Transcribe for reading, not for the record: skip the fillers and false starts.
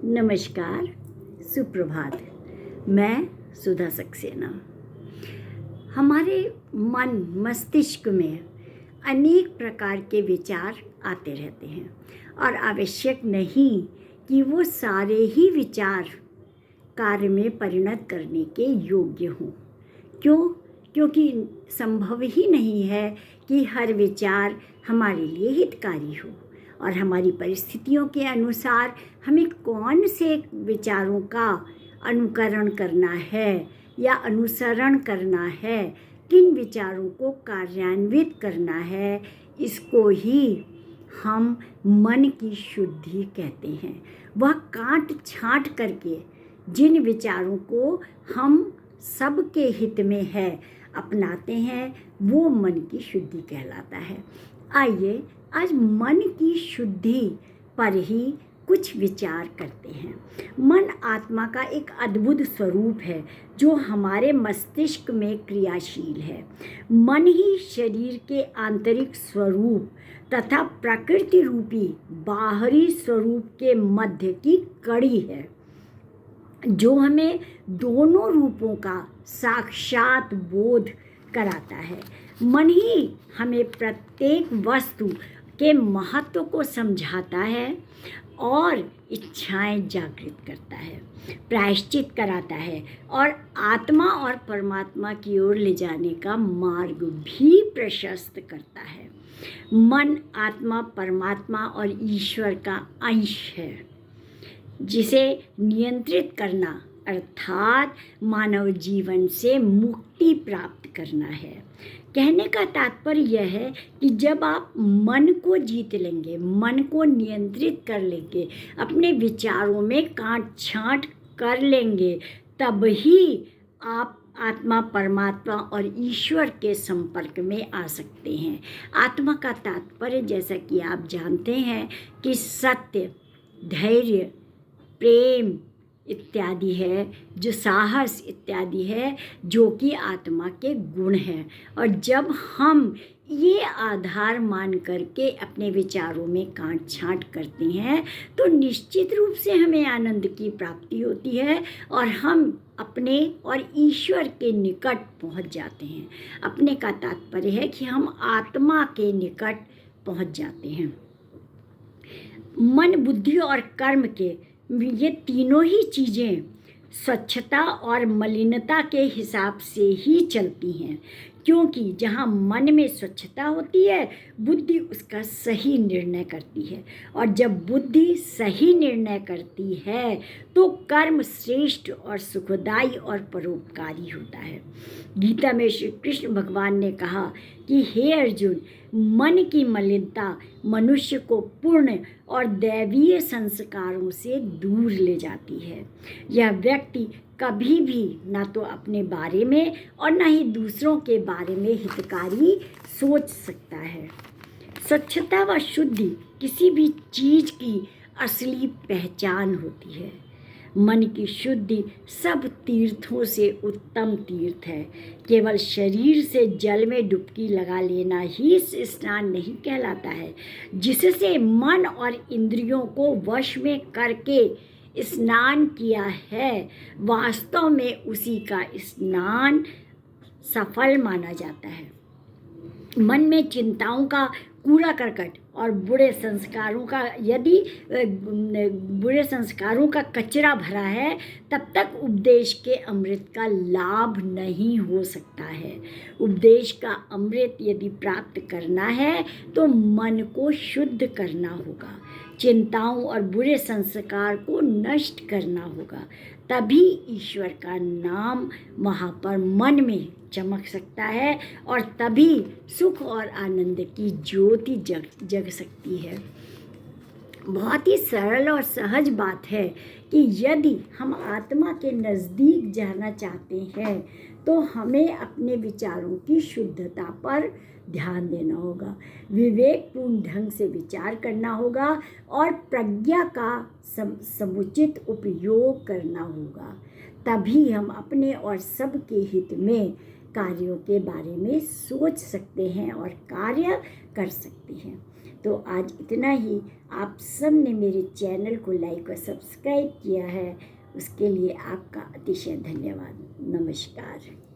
नमस्कार, सुप्रभात। मैं सुधा सक्सेना। हमारे मन मस्तिष्क में अनेक प्रकार के विचार आते रहते हैं और आवश्यक नहीं कि वो सारे ही विचार कार्य में परिणत करने के योग्य हों। क्यों? क्योंकि संभव ही नहीं है कि हर विचार हमारे लिए हितकारी हो और हमारी परिस्थितियों के अनुसार हमें कौन से विचारों का अनुकरण करना है या अनुसरण करना है, किन विचारों को कार्यान्वित करना है, इसको ही हम मन की शुद्धि कहते हैं। वह काट छांट करके जिन विचारों को हम सबके हित में है अपनाते हैं, वो मन की शुद्धि कहलाता है। आइए आज मन की शुद्धि पर ही कुछ विचार करते हैं। मन आत्मा का एक अद्भुत स्वरूप है जो हमारे मस्तिष्क में क्रियाशील है। मन ही शरीर के आंतरिक स्वरूप तथा प्रकृति रूपी बाहरी स्वरूप के मध्य की कड़ी है, जो हमें दोनों रूपों का साक्षात बोध कराता है। मन ही हमें प्रत्येक वस्तु के महत्व को समझाता है और इच्छाएं जागृत करता है, प्रायश्चित कराता है और आत्मा और परमात्मा की ओर ले जाने का मार्ग भी प्रशस्त करता है। मन आत्मा, परमात्मा और ईश्वर का अंश है, जिसे नियंत्रित करना अर्थात मानव जीवन से मुक्ति प्राप्त करना है। कहने का तात्पर्य यह है कि जब आप मन को जीत लेंगे, मन को नियंत्रित कर लेंगे, अपने विचारों में काट छांट कर लेंगे, तब ही आप आत्मा, परमात्मा और ईश्वर के संपर्क में आ सकते हैं। आत्मा का तात्पर्य, जैसा कि आप जानते हैं, कि सत्य, धैर्य, प्रेम इत्यादि है, जो साहस इत्यादि है, जो कि आत्मा के गुण हैं। और जब हम ये आधार मान करके अपने विचारों में काट छांट करते हैं तो निश्चित रूप से हमें आनंद की प्राप्ति होती है और हम अपने और ईश्वर के निकट पहुंच जाते हैं। अपने का तात्पर्य है कि हम आत्मा के निकट पहुंच जाते हैं। मन, बुद्धि और कर्म के ये तीनों ही चीज़ें स्वच्छता और मलिनता के हिसाब से ही चलती हैं, क्योंकि जहाँ मन में स्वच्छता होती है, बुद्धि उसका सही निर्णय करती है और जब बुद्धि सही निर्णय करती है तो कर्म श्रेष्ठ और सुखदायी और परोपकारी होता है। गीता में श्री कृष्ण भगवान ने कहा कि हे अर्जुन, मन की मलिनता मनुष्य को पूर्ण और दैवीय संस्कारों से दूर ले जाती है। यह व्यक्ति कभी भी ना तो अपने बारे में और ना ही दूसरों के बारे में हितकारी सोच सकता है। स्वच्छता व शुद्धि किसी भी चीज़ की असली पहचान होती है। मन की शुद्धि सब तीर्थों से उत्तम तीर्थ है। केवल शरीर से जल में डुबकी लगा लेना ही स्नान नहीं कहलाता है। जिससे मन और इंद्रियों को वश में करके स्नान किया है, वास्तव में उसी का स्नान सफल माना जाता है। मन में चिंताओं का कूड़ा करकट और बुरे संस्कारों का कचरा भरा है, तब तक उपदेश के अमृत का लाभ नहीं हो सकता है। उपदेश का अमृत यदि प्राप्त करना है तो मन को शुद्ध करना होगा, चिंताओं और बुरे संस्कार को नष्ट करना होगा, तभी ईश्वर का नाम वहाँ पर मन में चमक सकता है और तभी सुख और आनंद की ज्योति जग सकती है। बहुत ही सरल और सहज बात है कि यदि हम आत्मा के नज़दीक जाना चाहते हैं तो हमें अपने विचारों की शुद्धता पर ध्यान देना होगा, विवेकपूर्ण ढंग से विचार करना होगा और प्रज्ञा का समुचित उपयोग करना होगा। तभी हम अपने और सबके हित में कार्यों के बारे में सोच सकते हैं और कार्य कर सकते हैं। तो आज इतना ही। आप सब ने मेरे चैनल को लाइक और सब्सक्राइब किया है, उसके लिए आपका अतिशय धन्यवाद। नमस्कार।